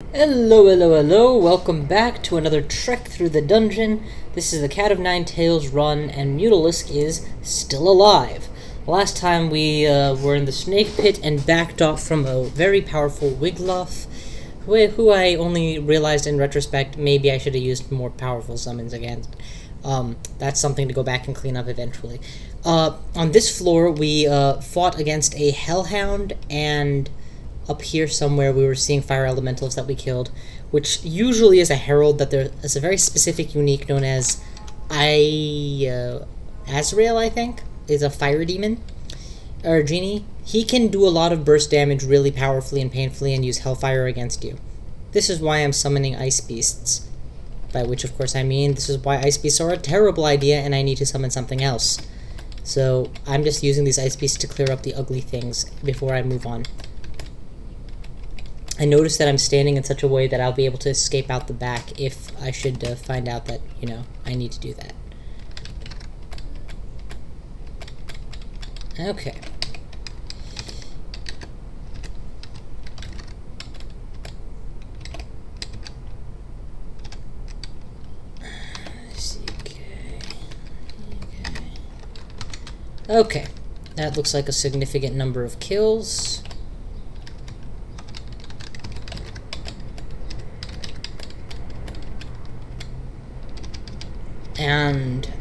Hello, hello, hello, welcome back to another trek through the dungeon. This is the Cat of Nine Tails run, and Mutalisk is still alive. Last time we were in the snake pit and backed off from a very powerful Wiglaf, who I only realized in retrospect maybe I should have used more powerful summons against. That's something to go back and clean up eventually. On this floor, we fought against a Hellhound, and up here somewhere we were seeing fire elementals that we killed, which usually is a herald that there is a very specific unique known as Azrael, I think, is a fire demon, or genie. He can do a lot of burst damage really powerfully and painfully and use hellfire against you. This is why I'm summoning ice beasts, by which of course I mean this is why ice beasts are a terrible idea and I need to summon something else. So I'm just using these ice beasts to clear up the ugly things before I move on. I notice that I'm standing in such a way that I'll be able to escape out the back if I should find out that, I need to do that. Okay. Okay. That looks like a significant number of kills. And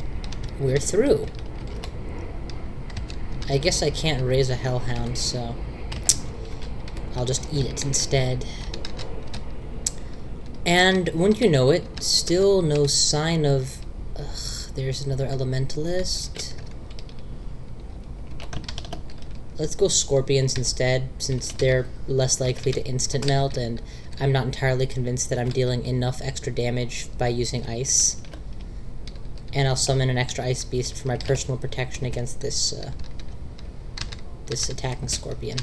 we're through. I guess I can't raise a hellhound, so I'll just eat it instead. And wouldn't you know it, still no sign of... there's another elementalist. Let's go scorpions instead, since they're less likely to instant melt, and I'm not entirely convinced that I'm dealing enough extra damage by using ice. And I'll summon an extra ice beast for my personal protection against this this attacking scorpion.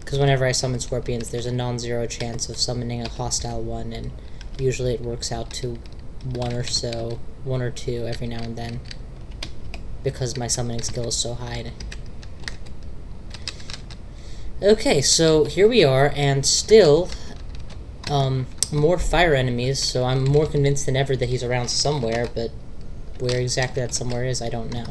Because whenever I summon scorpions, there's a non-zero chance of summoning a hostile one, and usually it works out to one or two every now and then, because my summoning skill is so high. Okay, so here we are, and still, more fire enemies, so I'm more convinced than ever that he's around somewhere, but where exactly that somewhere is, I don't know.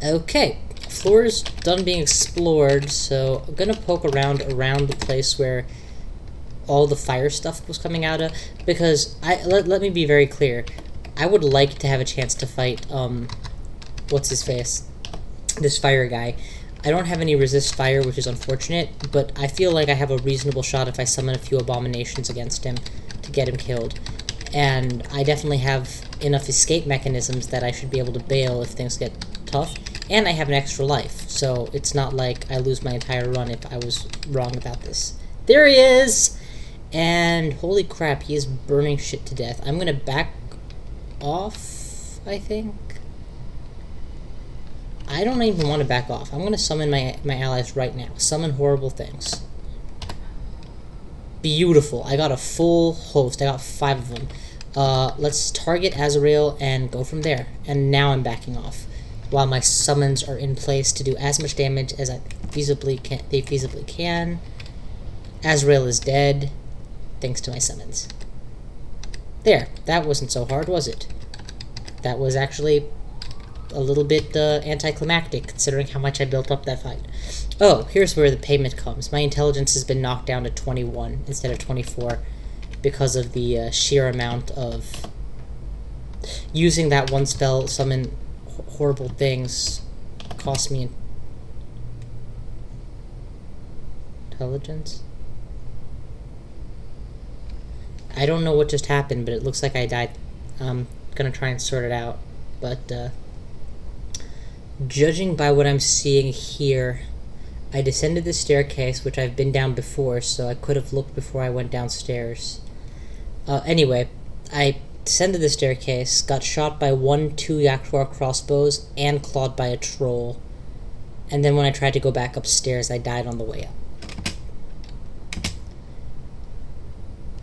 Okay, floor is done being explored, so I'm gonna poke around the place where all the fire stuff was coming out of, because let me be very clear. I would like to have a chance to fight what's his face, this fire guy. I don't have any resist fire, which is unfortunate, but I feel like I have a reasonable shot if I summon a few abominations against him to get him killed. And I definitely have enough escape mechanisms that I should be able to bail if things get tough, and I have an extra life, so it's not like I lose my entire run if I was wrong about this. There he is! And holy crap, he is burning shit to death. I'm gonna back off, I think. I don't even want to back off. I'm gonna summon my allies right now. Summon horrible things. Beautiful. I got a full host. I got 5 of them. Let's target Azrael and go from there. And now I'm backing off, while my summons are in place to do as much damage as they feasibly can. Azrael is dead, thanks to my summons. There, that wasn't so hard, was it? That was actually a little bit anticlimactic, considering how much I built up that fight. Oh, here's where the payment comes. My intelligence has been knocked down to 21 instead of 24 because of the sheer amount of using that one spell, summon horrible things, cost me intelligence. I don't know what just happened, but it looks like I died. I'm gonna try and sort it out, but judging by what I'm seeing here, I descended the staircase, which I've been down before, so I could have looked before I went downstairs. Anyway, I descended the staircase, got shot by 2 Yaktuar crossbows, and clawed by a troll. And then when I tried to go back upstairs, I died on the way up.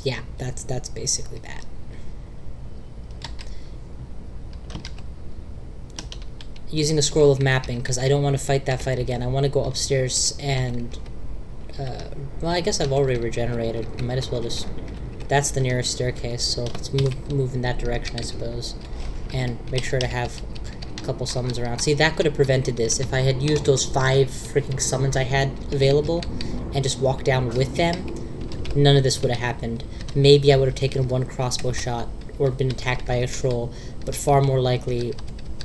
yeah, that's basically that. Using a scroll of mapping, because I don't want to fight that fight again. I want to go upstairs and... well, I guess I've already regenerated. I might as well just... That's the nearest staircase, so let's move in that direction, I suppose. And make sure to have a couple summons around. See, that could have prevented this. If I had used those 5 freaking summons I had available and just walked down with them, none of this would have happened. Maybe I would have taken 1 crossbow shot or been attacked by a troll, but far more likely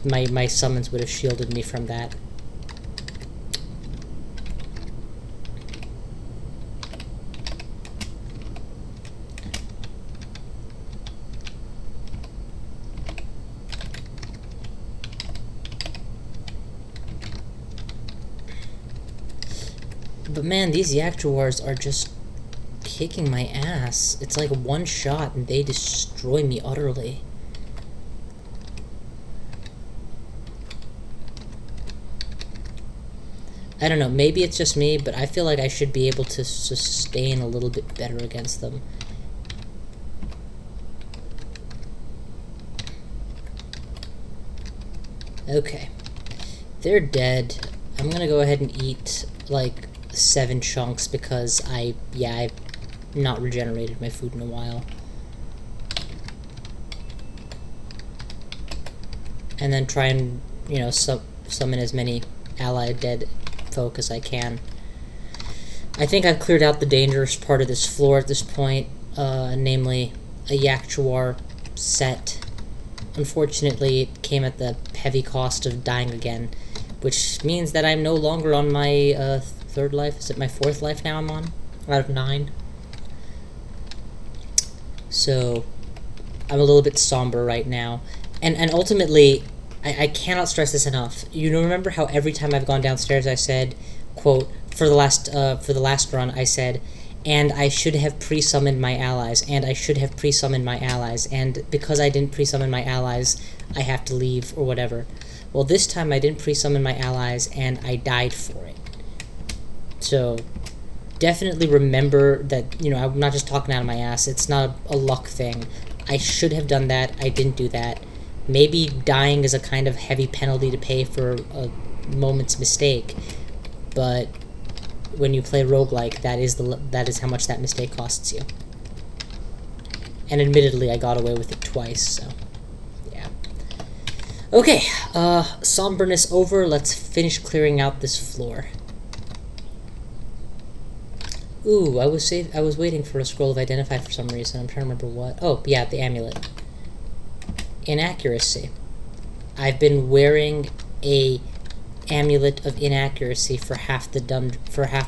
my summons would have shielded me from that. But man, these Jaguars are just kicking my ass. It's like 1 shot and they destroy me utterly. I don't know, maybe it's just me, but I feel like I should be able to sustain a little bit better against them. Okay. They're dead. I'm gonna go ahead and eat, like, 7 chunks because I've not regenerated my food in a while. And then try and, you know, summon as many allied dead folk as I can. I think I've cleared out the dangerous part of this floor at this point, namely a Jaguar set. Unfortunately, it came at the heavy cost of dying again, which means that I'm no longer on my 3rd life. Is it my 4th life now I'm on? Out of 9. So, I'm a little bit somber right now. And ultimately, I cannot stress this enough. You know, remember how every time I've gone downstairs I said, quote, for the last run I said, and I should have pre-summoned my allies, and I should have pre-summoned my allies, and because I didn't pre-summon my allies, I have to leave, or whatever. Well, this time I didn't pre-summon my allies, and I died for it. So, definitely remember that, you know, I'm not just talking out of my ass. It's not a luck thing. I should have done that. I didn't do that. Maybe dying is a kind of heavy penalty to pay for a moment's mistake, but when you play roguelike, that is how much that mistake costs you. And admittedly, I got away with it twice, so yeah. Okay, somberness over. Let's finish clearing out this floor. Ooh, I was waiting for a scroll of identify for some reason. I'm trying to remember what. Oh, yeah, the amulet. Inaccuracy. I've been wearing a amulet of inaccuracy for half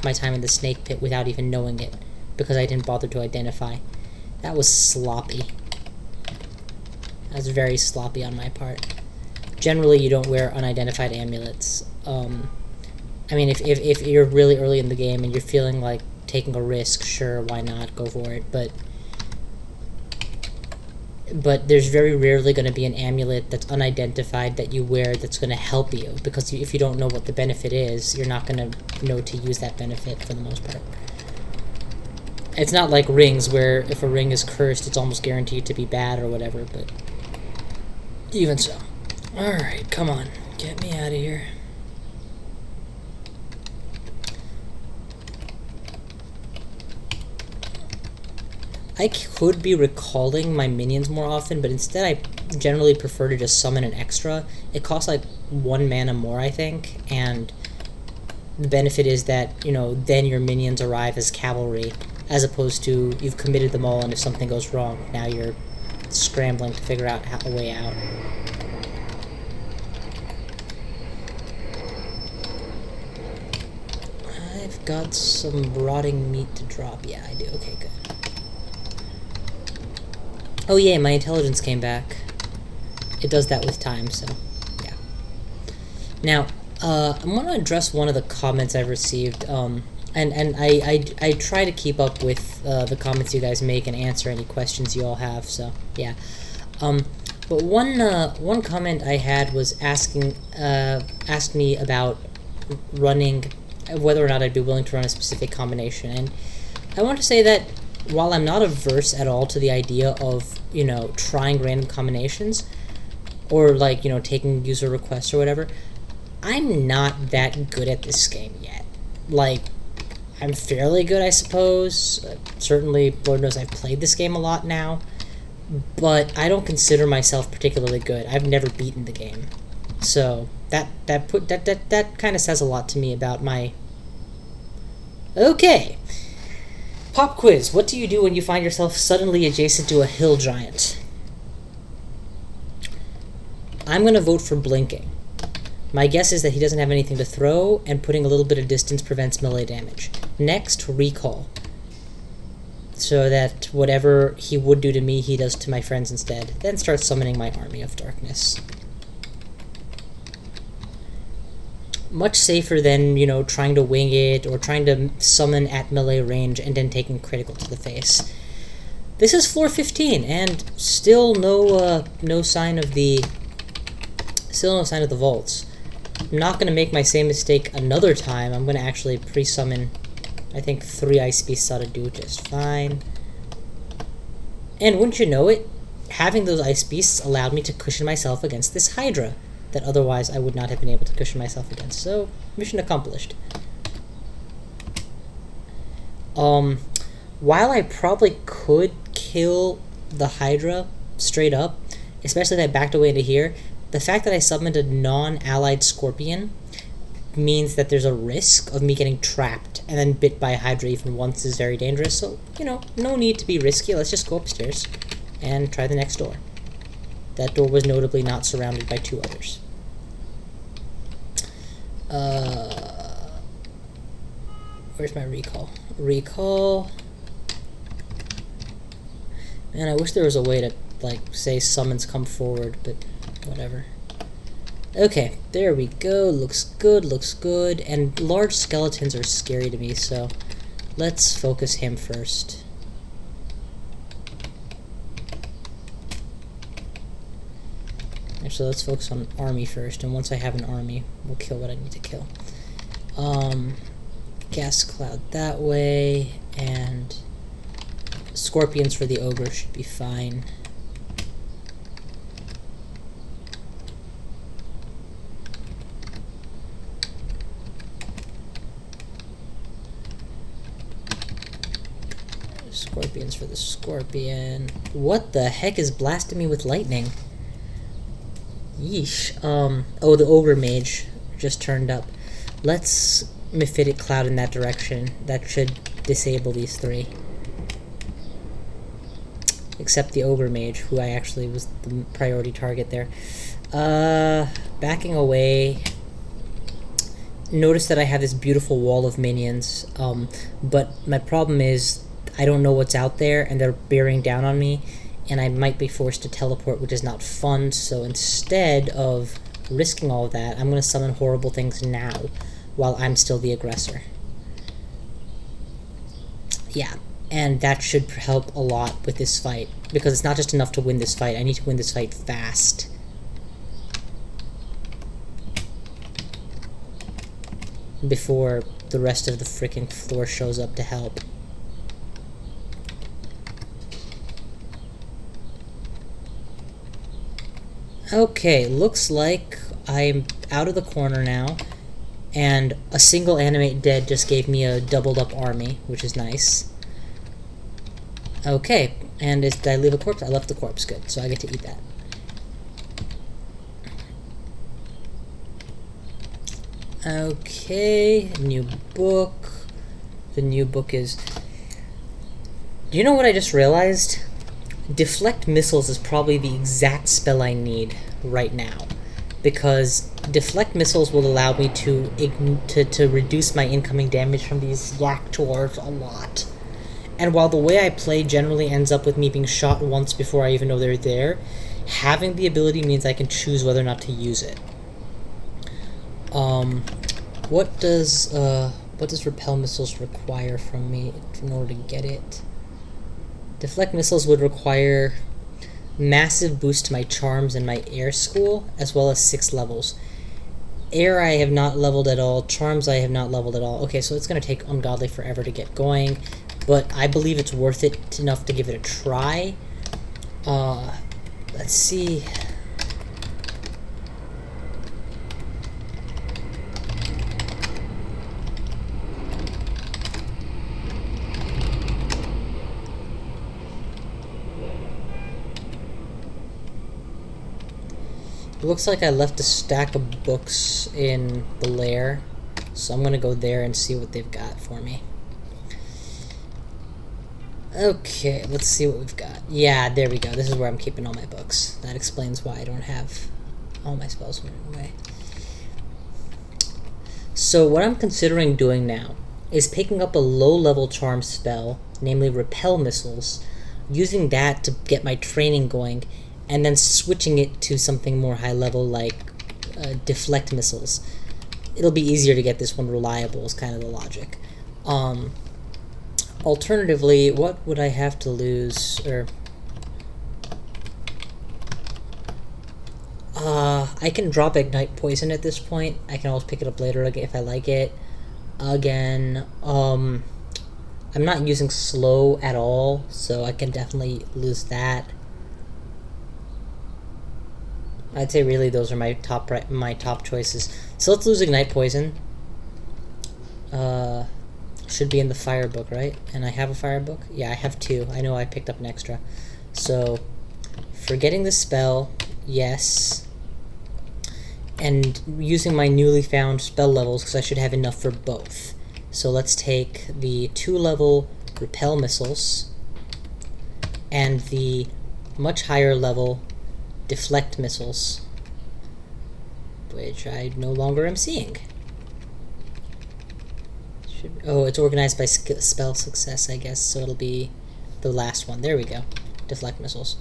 my time in the snake pit without even knowing it, because I didn't bother to identify. That was sloppy. That was very sloppy on my part. Generally, you don't wear unidentified amulets. I mean, if you're really early in the game and you're feeling like taking a risk, sure, why not? Go for it. But there's very rarely going to be an amulet that's unidentified that you wear that's going to help you, because if you don't know what the benefit is, you're not going to know to use that benefit for the most part. It's not like rings, where if a ring is cursed, it's almost guaranteed to be bad or whatever, but even so. Alright, come on. Get me out of here. I could be recalling my minions more often, but instead I generally prefer to just summon an extra. It costs like 1 mana more, I think, and the benefit is that, you know, then your minions arrive as cavalry, as opposed to you've committed them all and if something goes wrong, now you're scrambling to figure out a way out. I've got some rotting meat to drop. Yeah, I do. Okay, good. Oh yeah, my intelligence came back. It does that with time, so yeah. Now, I'm gonna address one of the comments I've received, and I try to keep up with the comments you guys make and answer any questions you all have. So yeah. But one comment I had was asked me about running, whether or not I'd be willing to run a specific combination, and I want to say that while I'm not averse at all to the idea of, you know, trying random combinations, or like, you know, taking user requests or whatever, I'm not that good at this game yet. Like, I'm fairly good, I suppose. Certainly, Lord knows I've played this game a lot now, but I don't consider myself particularly good. I've never beaten the game. So that kind of says a lot to me about my... Okay. Pop quiz. What do you do when you find yourself suddenly adjacent to a hill giant? I'm going to vote for blinking. My guess is that he doesn't have anything to throw, and putting a little bit of distance prevents melee damage. Next, recall. So that whatever he would do to me, he does to my friends instead. Then start summoning my army of darkness. Much safer than, you know, trying to wing it, or trying to summon at melee range and then taking critical to the face. This is floor 15, and still no sign of the... Still no sign of the vaults. I'm not going to make my same mistake another time. I'm going to actually pre-summon, I think, 3 ice beasts ought to do just fine. And wouldn't you know it, having those ice beasts allowed me to cushion myself against this Hydra that otherwise I would not have been able to cushion myself against. So, mission accomplished. While I probably could kill the Hydra straight up, especially if I backed away into here, the fact that I summoned a non-allied scorpion means that there's a risk of me getting trapped and then bit by a Hydra even once is very dangerous. So, you know, no need to be risky. Let's just go upstairs and try the next door. That door was notably not surrounded by 2 others. Where's my recall? Recall. Man, I wish there was a way to, like, say summons come forward, but whatever. Okay, there we go. Looks good, looks good. And large skeletons are scary to me, so let's focus him first. Actually, let's focus on army first, and once I have an army, we'll kill what I need to kill. Gas cloud that way, and scorpions for the ogre should be fine. Scorpions for the scorpion. What the heck is blasting me with lightning? Yeesh. Oh, the ogre mage just turned up. Let's Mephitic cloud in that direction. That should disable these 3. Except the ogre mage, who I actually was the priority target there. Backing away. Notice that I have this beautiful wall of minions, but my problem is I don't know what's out there, and they're bearing down on me, and I might be forced to teleport, which is not fun. So instead of risking all of that, I'm going to summon horrible things now, while I'm still the aggressor. Yeah, and that should help a lot with this fight, because it's not just enough to win this fight, I need to win this fight fast. Before the rest of the freaking floor shows up to help. Okay, looks like I'm out of the corner now, and a single animate dead just gave me a doubled up army, which is nice. Okay, and did I leave a corpse? I left the corpse, good, so I get to eat that. Okay, new book. The new book is... Do you know what I just realized? Deflect missiles is probably the exact spell I need right now, because deflect missiles will allow me to reduce my incoming damage from these yak dwarves a lot. And while the way I play generally ends up with me being shot once before I even know they're there, having the ability means I can choose whether or not to use it. What does repel missiles require from me in order to get it? Deflect missiles would require massive boost to my charms and my air school, as well as 6 levels. Air I have not leveled at all, charms I have not leveled at all. Okay, so it's going to take ungodly forever to get going. but I believe it's worth it enough to give it a try. Let's see. It looks like I left a stack of books in the lair, so I'm gonna go there and see what they've got for me. Okay, let's see what we've got. Yeah, there we go. This is where I'm keeping all my books. That explains why I don't have all my spells away. So what I'm considering doing now is picking up a low-level charm spell, namely Repel Missiles, using that to get my training going, and then switching it to something more high-level like Deflect Missiles. It'll be easier to get this one reliable is kind of the logic. Alternatively, what would I have to lose? Or I can drop Ignite Poison at this point. I can always pick it up later if I like it. Again, I'm not using Slow at all, so I can definitely lose that. I'd say really those are my top choices. So let's lose Ignite Poison. Should be in the fire book, right? And I have a fire book? Yeah, I have 2. I know I picked up an extra. So, forgetting the spell, yes. And using my newly found spell levels, because I should have enough for both. So let's take the 2-level Repel Missiles and the much higher level Deflect Missiles, which I no longer am seeing. Oh, it's organized by spell success, I guess, so it'll be the last one. There we go. Deflect Missiles.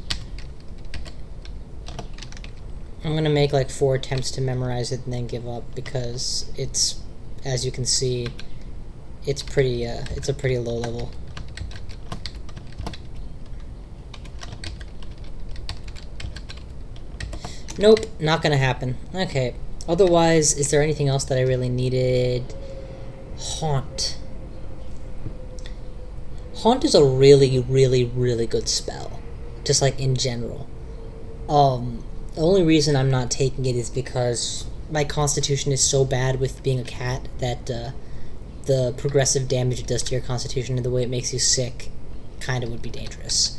I'm gonna make like 4 attempts to memorize it and then give up, because it's, as you can see, it's pretty, it's a pretty low level. Nope, not gonna happen. Okay. Otherwise, is there anything else that I really needed? Haunt. Haunt is a really, really, really good spell. Just like in general. The only reason I'm not taking it is because my constitution is so bad with being a cat that the progressive damage it does to your constitution and the way it makes you sick kind of would be dangerous.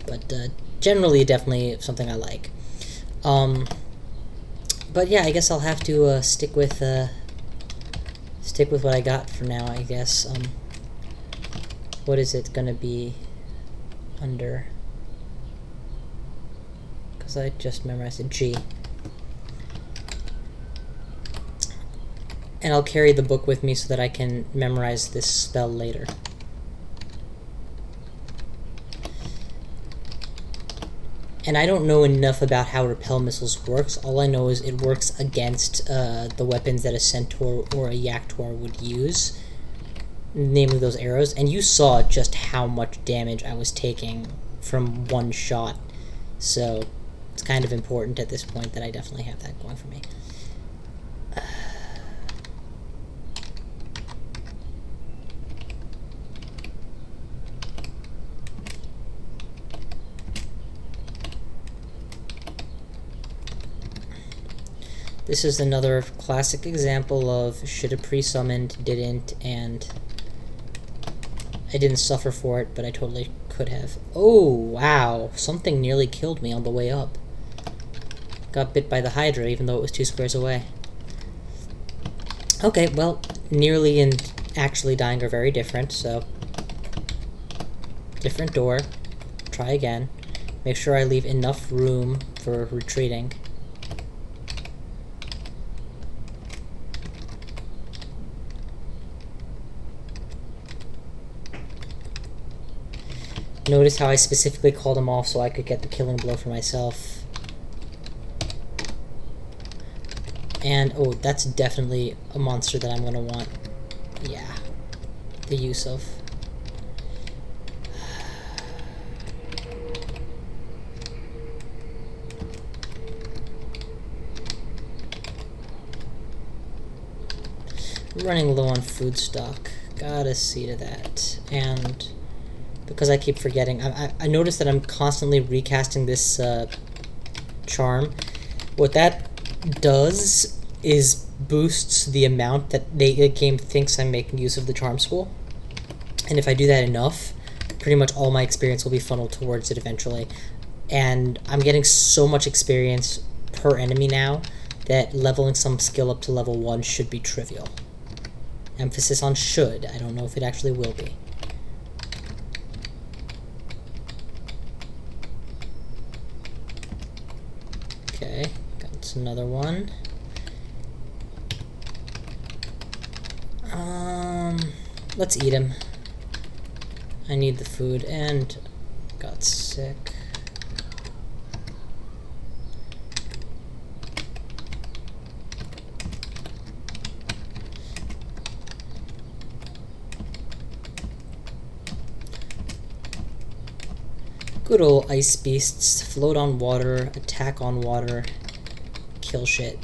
But generally, definitely something I like. But yeah, I guess I'll have to stick with what I got for now, I guess. What is it gonna be under? Because I just memorized it. G. And I'll carry the book with me so that I can memorize this spell later. And I don't know enough about how Repel Missiles works. All I know is it works against the weapons that a Centaur or a Yaktor would use, namely those arrows. And you saw just how much damage I was taking from one shot. So it's kind of important at this point that I definitely have that going for me. This is another classic example of should have pre-summoned, didn't, and I didn't suffer for it, but I totally could have. Oh, wow. Something nearly killed me on the way up. Got bit by the Hydra, even though it was 2 squares away. Okay, well, nearly and actually dying are very different, so different door. Try again. Make sure I leave enough room for retreating. Notice how I specifically called him off so I could get the killing blow for myself. And, oh, that's definitely a monster that I'm going to want. Yeah. The use of. Running low on food stock. Gotta see to that. And because I keep forgetting. I noticed that I'm constantly recasting this charm. What that does is boosts the amount that the game thinks I'm making use of the charm school. And if I do that enough, pretty much all my experience will be funneled towards it eventually. And I'm getting so much experience per enemy now that leveling some skill up to level 1 should be trivial. Emphasis on should. I don't know if it actually will be. Okay, got another one. Let's eat him. I need the food and got sick. Good old ice beasts. Float on water, attack on water, kill shit.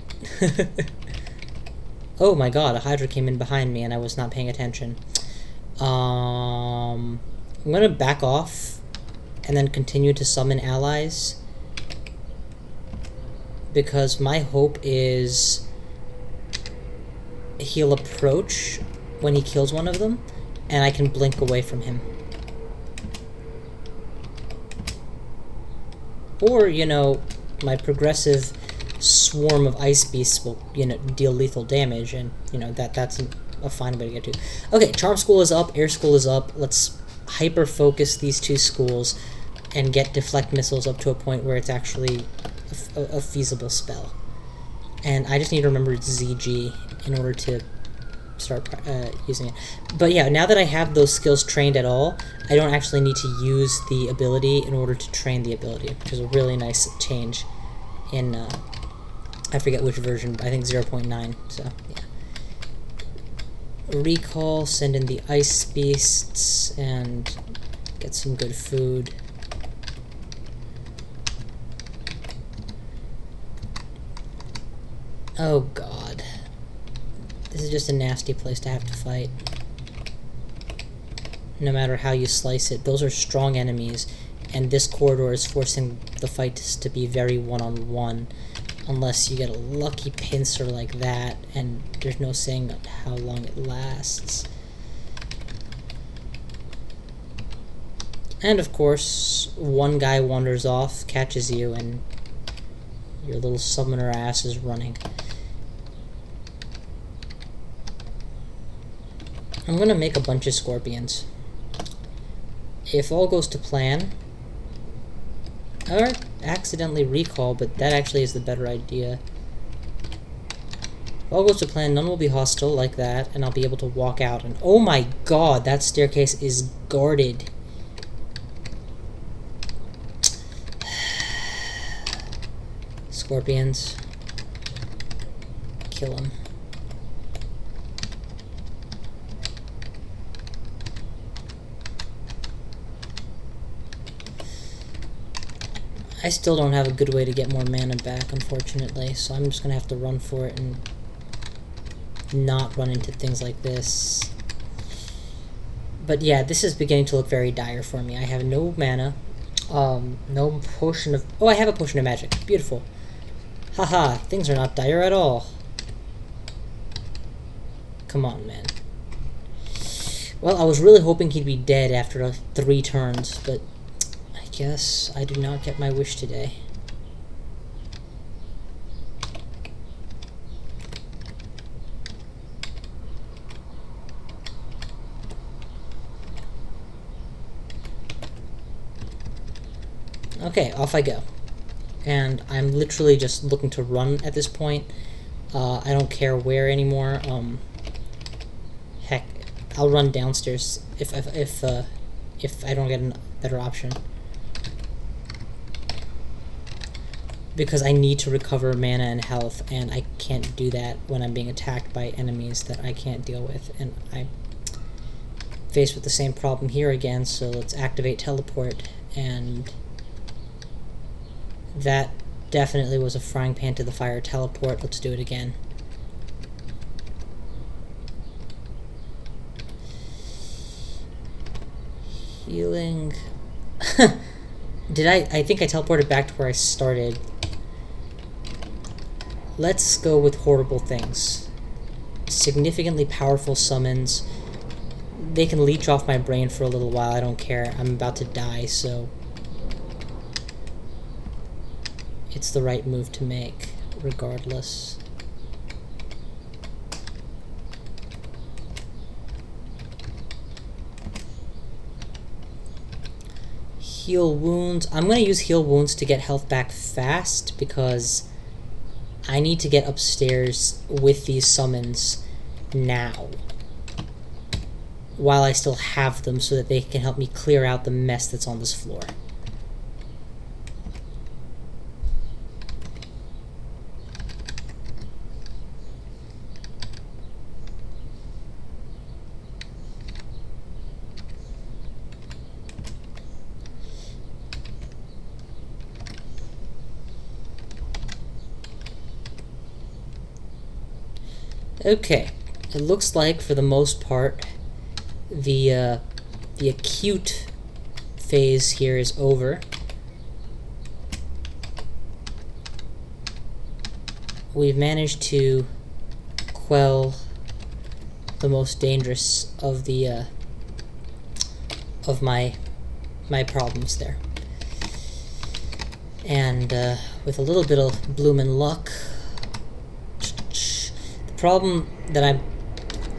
Oh my god, a Hydra came in behind me and I was not paying attention. I'm gonna back off and then continue to summon allies, because my hope is he'll approach when he kills one of them and I can blink away from him. Or, you know, my progressive swarm of ice beasts will, you know, deal lethal damage, and, you know, that's a fine way to get to. Okay, Charm School is up, Air School is up. Let's hyper-focus these two schools and get Deflect Missiles up to a point where it's actually a feasible spell. And I just need to remember it's ZG in order to start using it. But yeah, now that I have those skills trained at all, I don't actually need to use the ability in order to train the ability, which is a really nice change in, I forget which version, I think 0.9, so yeah. Recall, send in the ice beasts, and get some good food. Oh god. This is just a nasty place to have to fight. No matter how you slice it, those are strong enemies, and this corridor is forcing the fights to be very one-on-one, unless you get a lucky pincer like that, and there's no saying how long it lasts. And of course, one guy wanders off, catches you, and your little summoner ass is running. I'm gonna make a bunch of scorpions. If all goes to plan, or accidentally recall, but that actually is the better idea. If all goes to plan, none will be hostile like that, and I'll be able to walk out. And oh my god, that staircase is guarded. Scorpions. Kill them. I still don't have a good way to get more mana back, unfortunately, so I'm just gonna have to run for it and not run into things like this. But yeah, this is beginning to look very dire for me. I have no mana, no potion of... Oh, I have a potion of magic. Beautiful. Haha, things are not dire at all. Come on, man. Well, I was really hoping he'd be dead after 3 turns, but I guess I did not get my wish today. Okay, off I go. And I'm literally just looking to run at this point. I don't care where anymore. Heck, I'll run downstairs if I don't get a better option. Because I need to recover mana and health, and I can't do that when I'm being attacked by enemies that I can't deal with. And I'm faced with the same problem here again, so let's activate teleport, and that definitely was a frying pan to the fire. Teleport, let's do it again. Feeling... I think I teleported back to where I started. Let's go with horrible things. Significantly powerful summons. They can leech off my brain for a little while, I don't care. I'm about to die, so... it's the right move to make, regardless. Heal wounds. I'm going to use heal wounds to get health back fast, because I need to get upstairs with these summons now, while I still have them, so that they can help me clear out the mess that's on this floor. Okay, it looks like, for the most part, the acute phase here is over. We've managed to quell the most dangerous of the of my problems there, and with a little bit of bloomin' luck. Problem that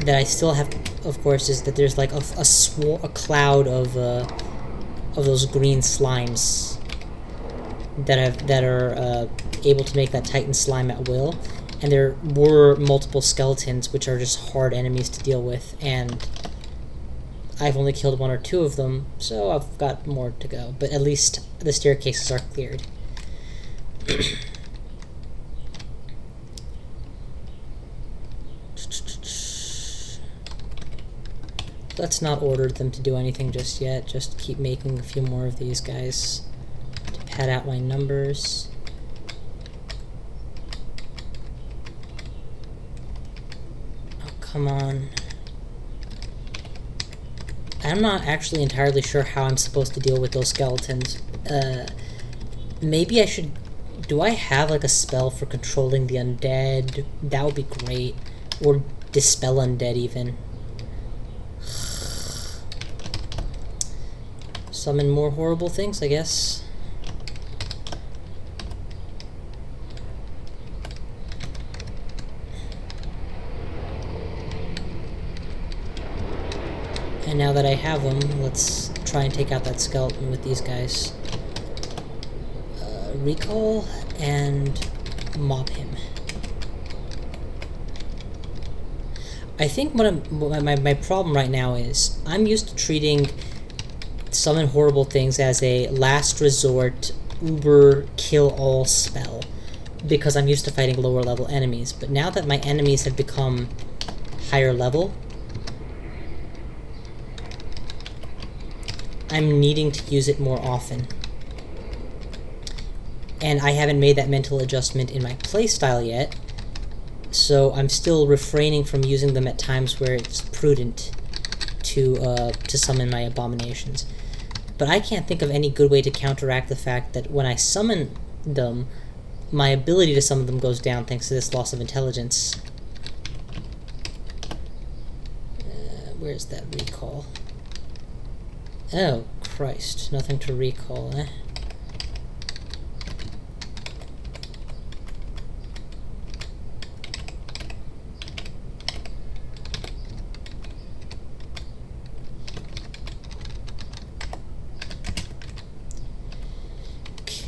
I still have, of course, is that there's like a cloud of those green slimes that are able to make that Titan slime at will, and there were multiple skeletons which are just hard enemies to deal with, and I've only killed 1 or 2 of them, so I've got more to go. But at least the staircases are cleared. Let's not order them to do anything just yet. Just keep making a few more of these guys to pad out my numbers. Oh, come on. I'm not actually entirely sure how I'm supposed to deal with those skeletons. Maybe I should... do I have like a spell for controlling the undead? That would be great. Or dispel undead even. Summon more horrible things, I guess. And now that I have them, let's try and take out that skeleton with these guys. Recall and mob him. I think my problem right now is I'm used to treating summon horrible things as a last resort uber kill all spell, because I'm used to fighting lower level enemies. But now that my enemies have become higher level, I'm needing to use it more often. And I haven't made that mental adjustment in my playstyle yet, so I'm still refraining from using them at times where it's prudent to summon my abominations. But I can't think of any good way to counteract the fact that when I summon them, my ability to summon them goes down thanks to this loss of intelligence. Where's that recall? Oh, Christ. Nothing to recall, eh?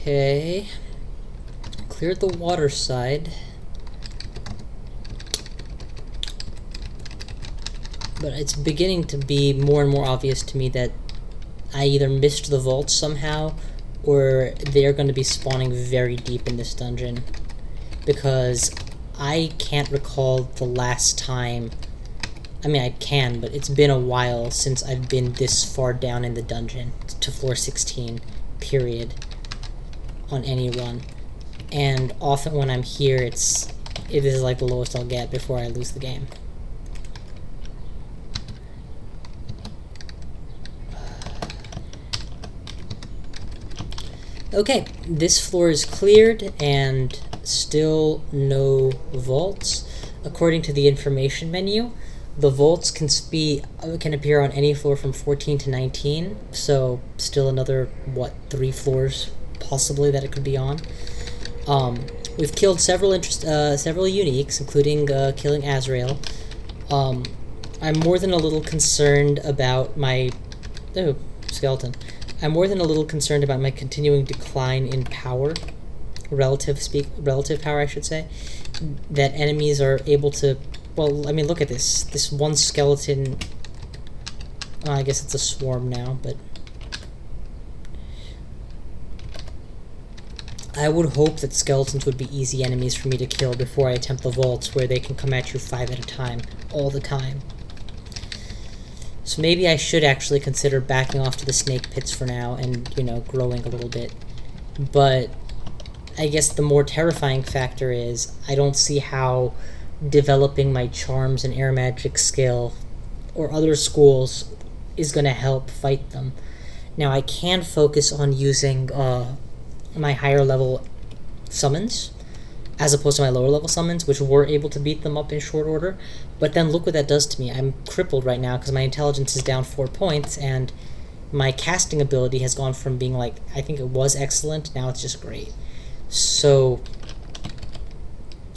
Okay, cleared the water side, but it's beginning to be more and more obvious to me that I either missed the vault somehow, or they're going to be spawning very deep in this dungeon, because I can't recall the last time. I mean, I can, but it's been a while since I've been this far down in the dungeon, to floor 16, period. On any run, and often when I'm here, this is like the lowest I'll get before I lose the game. Okay, this floor is cleared and still no vaults. According to the information menu, the vaults can appear on any floor from 14 to 19, so still another, what, 3 floors possibly that it could be on. We've killed several uniques, including killing Azrael. I'm more than a little concerned about my... Oh, skeleton. I'm more than a little concerned about my continuing decline in power. Relative power, I should say. That enemies are able to... Well, I mean, look at this. This one skeleton... I guess it's a swarm now, but... I would hope that skeletons would be easy enemies for me to kill before I attempt the vaults, where they can come at you 5 at a time, all the time. So maybe I should actually consider backing off to the snake pits for now and, you know, growing a little bit. But I guess the more terrifying factor is I don't see how developing my charms and air magic skill or other schools is going to help fight them. Now, I can focus on using my higher level summons as opposed to my lower level summons, which were able to beat them up in short order. But then look what that does to me. I'm crippled right now because my intelligence is down 4 points, and my casting ability has gone from being like, I think it was excellent, now it's just great. So,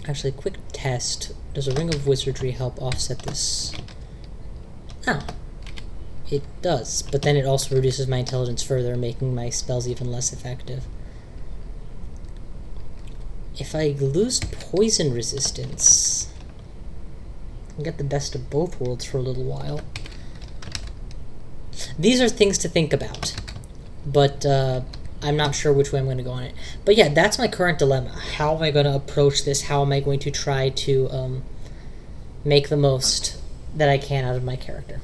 actually, quick test. Does a Ring of Wizardry help offset this? Oh. It does, but then it also reduces my intelligence further, making my spells even less effective. If I lose poison resistance, I can get the best of both worlds for a little while. These are things to think about, but I'm not sure which way I'm going to go on it. But yeah, that's my current dilemma. How am I going to approach this? How am I going to try to make the most that I can out of my character?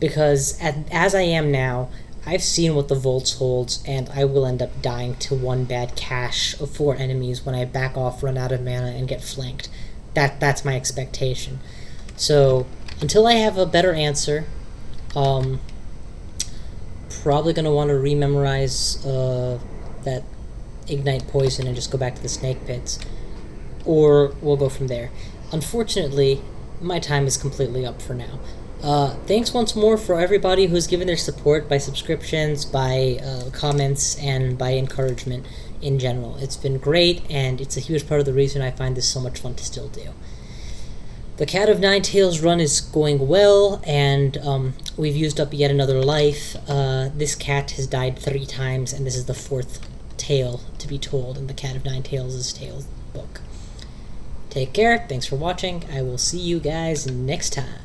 Because as I am now, I've seen what the vaults holds, and I will end up dying to one bad cache of 4 enemies when I back off, run out of mana, and get flanked. That's my expectation. So, until I have a better answer, probably going to want to rememorize that Ignite Poison and just go back to the Snake Pits. Or we'll go from there. Unfortunately, my time is completely up for now. Thanks once more for everybody who's given their support by subscriptions, by comments, and by encouragement in general. It's been great, and it's a huge part of the reason I find this so much fun to still do. The Cat of Nine Tails run is going well, and we've used up yet another life. This cat has died 3 times, and this is the 4th tale to be told in the Cat of Nine Tails' Tales book. Take care, thanks for watching, I will see you guys next time.